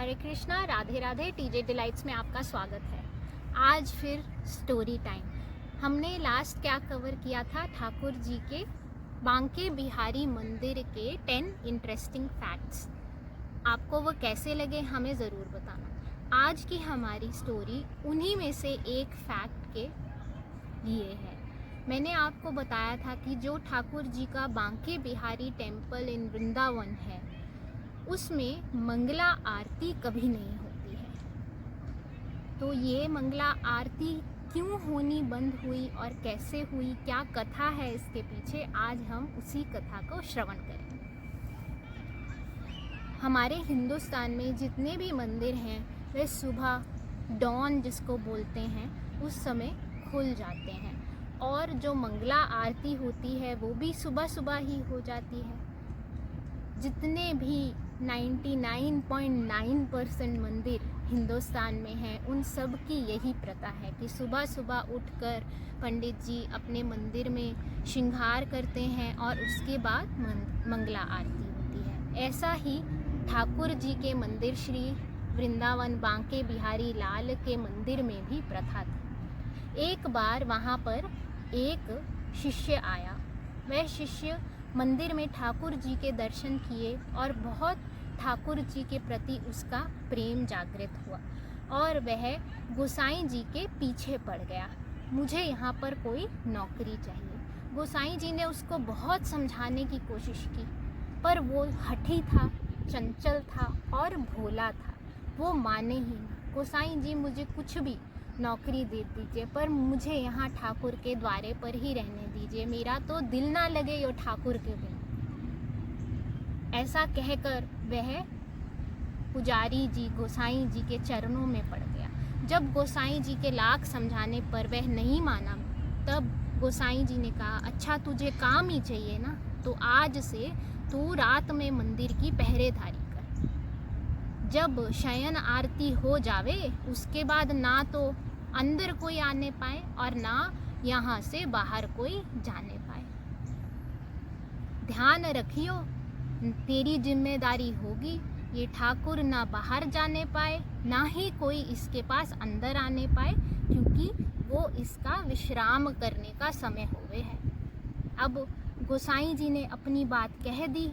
हरे Krishna, Radhe Radhe. TJ delights में आपका स्वागत है। आज फिर स्टोरी टाइम। हमने लास्ट क्या कवर किया था? ठाकुर जी के बांके बिहारी मंदिर के 10 इंटरेस्टिंग फैक्ट्स। आपको वो कैसे लगे हमें ज़रूर बताना। आज की हमारी स्टोरी उन्हीं में से एक फैक्ट के लिए है। मैंने आपको बताया था कि जो ठाकुर जी का बांके बिहारी टेम्पल इन वृंदावन है उसमें मंगला आरती कभी नहीं होती है। तो ये मंगला आरती क्यों होनी बंद हुई और कैसे हुई, क्या कथा है इसके पीछे, आज हम उसी कथा को श्रवण करेंगे। हमारे हिंदुस्तान में जितने भी मंदिर हैं वे सुबह डॉन जिसको बोलते हैं उस समय खुल जाते हैं और जो मंगला आरती होती है वो भी सुबह सुबह ही हो जाती है। जितने भी 99.9% मंदिर हिंदुस्तान में हैं उन सब की यही प्रथा है कि सुबह सुबह उठकर पंडित जी अपने मंदिर में श्रृंगार करते हैं और उसके बाद मंगला आरती होती है। ऐसा ही ठाकुर जी के मंदिर श्री वृंदावन बांके बिहारी लाल के मंदिर में भी प्रथा थी। एक बार वहाँ पर एक शिष्य आया। वह शिष्य मंदिर में ठाकुर जी के दर्शन किए और बहुत ठाकुर जी के प्रति उसका प्रेम जागृत हुआ और वह गोसाई जी के पीछे पड़ गया। मुझे यहाँ पर कोई नौकरी चाहिए। गोसाई जी ने उसको बहुत समझाने की कोशिश की पर वो हठी था, चंचल था और भोला था। वो माने ही नहीं। गोसाई जी मुझे कुछ भी नौकरी दे दीजिए पर मुझे यहाँ ठाकुर के द्वारे पर ही रहने दीजिए, मेरा तो दिल ना लगे यो ठाकुर के बिना। ऐसा कहकर वह पुजारी जी गोसाई जी के चरणों में पड़ गया। जब गोसाई जी के लाख समझाने पर वह नहीं माना तब गोसाई जी ने कहा, अच्छा तुझे काम ही चाहिए ना, तो आज से तू रात में मंदिर की पहरेदारी कर। जब शयन आरती हो जावे उसके बाद ना तो अंदर कोई आने पाए और ना यहाँ से बाहर कोई जाने पाए। ध्यान रखियो, तेरी जिम्मेदारी होगी। ये ठाकुर ना बाहर जाने पाए ना ही कोई इसके पास अंदर आने पाए क्योंकि वो इसका विश्राम करने का समय हुए है। अब गोसाई जी ने अपनी बात कह दी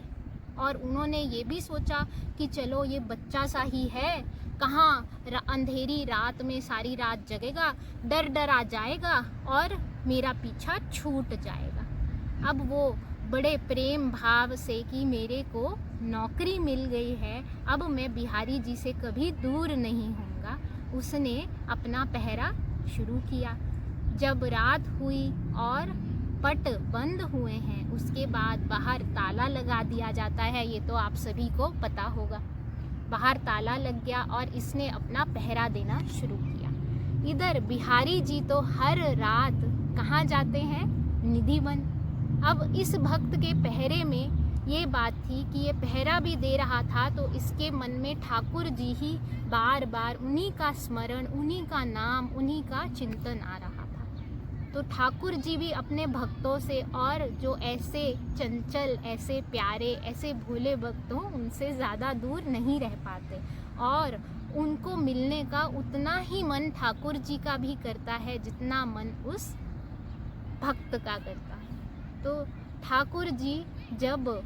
और उन्होंने ये भी सोचा कि चलो ये बच्चा सा ही है, कहाँ अंधेरी रात में सारी रात जगेगा, डर डरा जाएगा और मेरा पीछा छूट जाएगा। अब वो बड़े प्रेम भाव से कि मेरे को नौकरी मिल गई है, अब मैं बिहारी जी से कभी दूर नहीं होऊंगा, उसने अपना पहरा शुरू किया। जब रात हुई और पट बंद हुए हैं उसके बाद बाहर ताला लगा दिया जाता है। ये तो आप सभी को पता होगा। बाहर ताला लग गया और इसने अपना पहरा देना शुरू किया। इधर बिहारी जी तो हर रात कहाँ जाते हैं? निधिवन। अब इस भक्त के पहरे में ये बात थी कि ये पहरा भी दे रहा था तो इसके मन में ठाकुर जी ही बार बार उन्हीं का स्मरण, उन्हीं का नाम, उन्हीं का चिंतन आ रहा था। तो ठाकुर जी भी अपने भक्तों से, और जो ऐसे चंचल, ऐसे प्यारे, ऐसे भोले भक्त हों उनसे ज़्यादा दूर नहीं रह पाते और उनको मिलने का उतना ही मन ठाकुर जी का भी करता है जितना मन उस भक्त का करता है। तो ठाकुर जी जब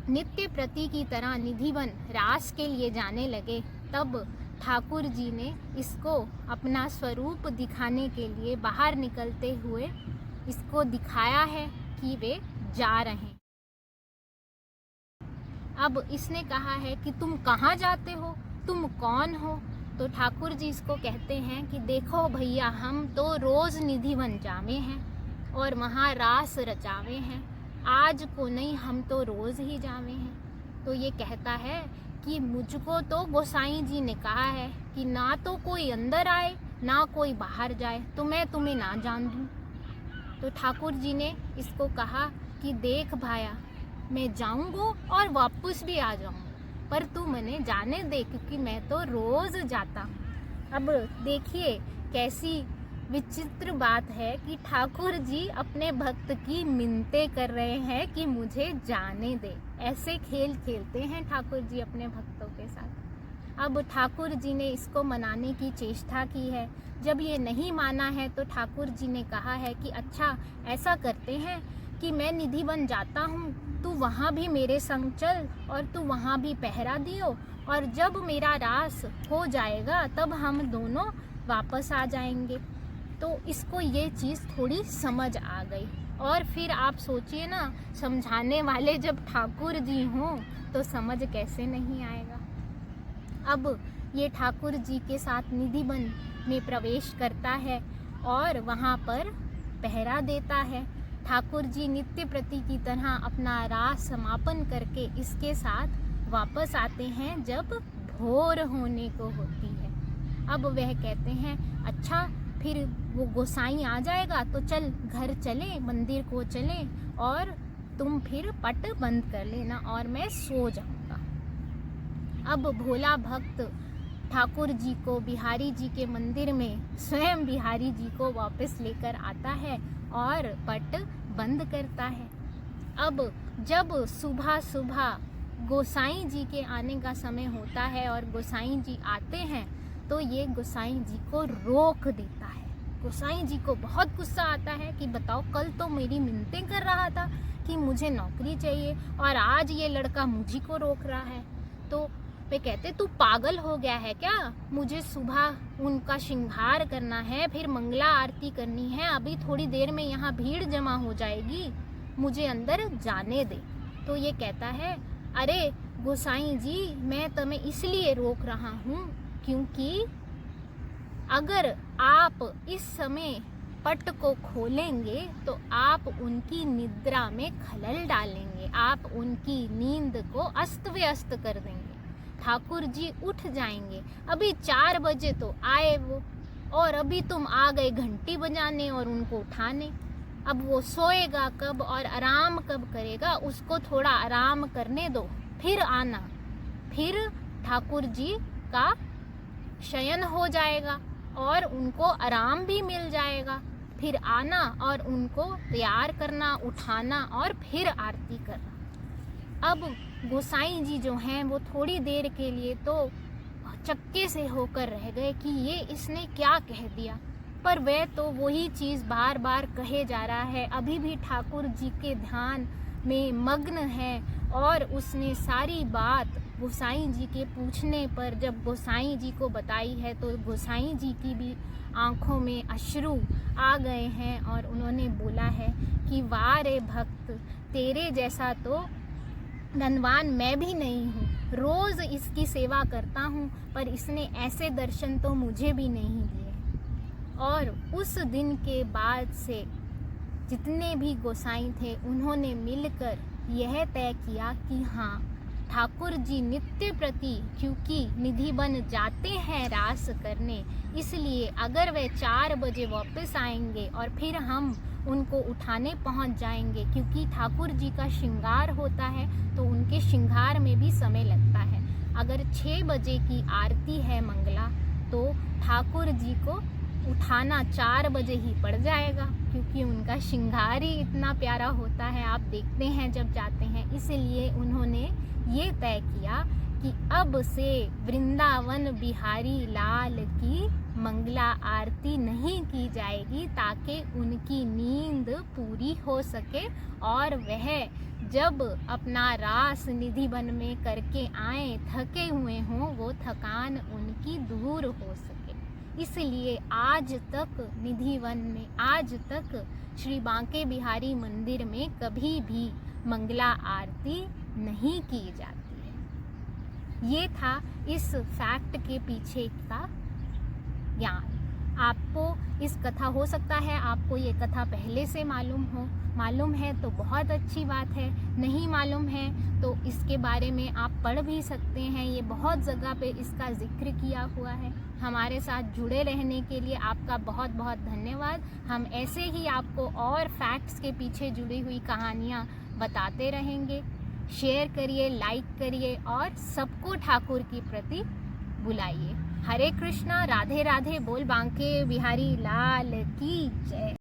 नित्य प्रति की तरह निधिवन रास के लिए जाने लगे तब ठाकुर जी ने इसको अपना स्वरूप दिखाने के लिए बाहर निकलते हुए इसको दिखाया है कि वे जा रहे हैं। अब इसने कहा है कि तुम कहाँ जाते हो, तुम कौन हो? तो ठाकुर जी इसको कहते हैं कि देखो भैया, हम तो रोज़ निधिवन जावे हैं और वहाँ रास रचावे हैं, आज को नहीं, हम तो रोज़ ही जावे हैं। तो ये कहता है कि मुझको तो गोसाई जी ने कहा है कि ना तो कोई अंदर आए ना कोई बाहर जाए, तो मैं तुम्हें ना जान दूँ। तो ठाकुर जी ने इसको कहा कि देख भाया, मैं जाऊँगा और वापस भी आ जाऊँगा पर तू मैंने जाने दे क्योंकि मैं तो रोज़ जाता हूँ। अब देखिए कैसी विचित्र बात है कि ठाकुर जी अपने भक्त की मिन्नतें कर रहे हैं कि मुझे जाने दे। ऐसे खेल खेलते हैं ठाकुर जी अपने भक्तों के साथ। अब ठाकुर जी ने इसको मनाने की चेष्टा की है। जब ये नहीं माना है तो ठाकुर जी ने कहा है कि अच्छा ऐसा करते हैं कि मैं निधि बन जाता हूँ, तू वहाँ भी मेरे संग चल और तू वहाँ भी पहरा दियो, और जब मेरा रास हो जाएगा तब हम दोनों वापस आ जाएंगे। तो इसको ये चीज़ थोड़ी समझ आ गई। और फिर आप सोचिए ना, समझाने वाले जब ठाकुर जी हों तो समझ कैसे नहीं आएगा। अब ये ठाकुर जी के साथ निधि वन में प्रवेश करता है और वहाँ पर पहरा देता है। ठाकुर जी नित्य प्रति की तरह अपना रास समापन करके इसके साथ वापस आते हैं जब भोर होने को होती है। अब वह कहते हैं अच्छा फिर वो गोसाई आ जाएगा तो चल घर चले, मंदिर को चले और तुम फिर पट बंद कर लेना और मैं सो जाऊंगा। अब भोला भक्त ठाकुर जी को बिहारी जी के मंदिर में स्वयं बिहारी जी को वापस लेकर आता है और पट बंद करता है। अब जब सुबह सुबह गोसाई जी के आने का समय होता है और गोसाई जी आते हैं तो ये गोसाई जी को रोक देता है। गोसाई जी को बहुत गुस्सा आता है कि बताओ, कल तो मेरी मिन्नतें कर रहा था कि मुझे नौकरी चाहिए और आज ये लड़का मुझी को रोक रहा है। तो वे कहते तू पागल हो गया है क्या? मुझे सुबह उनका श्रृंगार करना है, फिर मंगला आरती करनी है, अभी थोड़ी देर में यहाँ भीड़ जमा हो जाएगी, मुझे अंदर जाने दे। तो ये कहता है अरे गोसाई जी, मैं तुम्हें इसलिए रोक रहा हूँ क्योंकि अगर आप इस समय पट को खोलेंगे तो आप उनकी निद्रा में खलल डालेंगे, आप उनकी नींद को अस्त व्यस्त कर देंगे। ठाकुर जी उठ जाएंगे, अभी 4 बजे तो आए वो, और अभी तुम आ गए घंटी बजाने और उनको उठाने। अब वो सोएगा कब और आराम कब करेगा, उसको थोड़ा आराम करने दो, फिर आना। फिर ठाकुर जी का शयन हो जाएगा और उनको आराम भी मिल जाएगा। फिर आना और उनको तैयार करना, उठाना और फिर आरती करना। अब गोसाई जी जो हैं वो थोड़ी देर के लिए तो चक्के से होकर रह गए कि ये इसने क्या कह दिया, पर वह तो वही चीज़ बार बार कहे जा रहा है, अभी भी ठाकुर जी के ध्यान में मग्न है। और उसने सारी बात गोसाई जी के पूछने पर जब गोसाई जी को बताई है तो गोसाई जी की भी आंखों में अश्रु आ गए हैं और उन्होंने बोला है कि वाह रे भक्त, तेरे जैसा तो धनवान मैं भी नहीं हूँ, रोज़ इसकी सेवा करता हूँ, पर इसने ऐसे दर्शन तो मुझे भी नहीं दिए। और उस दिन के बाद से जितने भी गोसाई थे उन्होंने मिलकर यह तय किया कि हाँ, ठाकुर जी नित्य प्रति क्योंकि निधि बन जाते हैं रास करने, इसलिए अगर वे 4 बजे वापस आएंगे और फिर हम उनको उठाने पहुंच जाएंगे, क्योंकि ठाकुर जी का श्रृंगार होता है तो उनके श्रृंगार में भी समय लगता है। अगर 6 बजे की आरती है मंगला तो ठाकुर जी को उठाना 4 बजे ही पड़ जाएगा, क्योंकि उनका श्रृंगार ही इतना प्यारा होता है, आप देखते हैं जब जाते हैं। इसलिए उन्होंने ये तय किया कि अब से वृंदावन बिहारी लाल की मंगला आरती नहीं की जाएगी, ताकि उनकी नींद पूरी हो सके और वह जब अपना रास निधि वन में करके आए थके हुए हों, वो थकान उनकी दूर हो सके। इसलिए आज तक निधि वन में, आज तक श्री बांके बिहारी मंदिर में कभी भी मंगला आरती नहीं की जाती है। ये था इस फैक्ट के पीछे का ज्ञान। आपको इस कथा, हो सकता है आपको ये कथा पहले से मालूम हो, मालूम है तो बहुत अच्छी बात है, नहीं मालूम है तो इसके बारे में आप पढ़ भी सकते हैं, ये बहुत जगह पे इसका जिक्र किया हुआ है। हमारे साथ जुड़े रहने के लिए आपका बहुत बहुत धन्यवाद। हम ऐसे ही आपको और फैक्ट्स के पीछे जुड़ी हुई कहानियाँ बताते रहेंगे। शेयर करिए, लाइक करिए और सबको ठाकुर की प्रति बुलाइए। हरे कृष्णा, राधे राधे, बोल बांके बिहारी लाल की जय।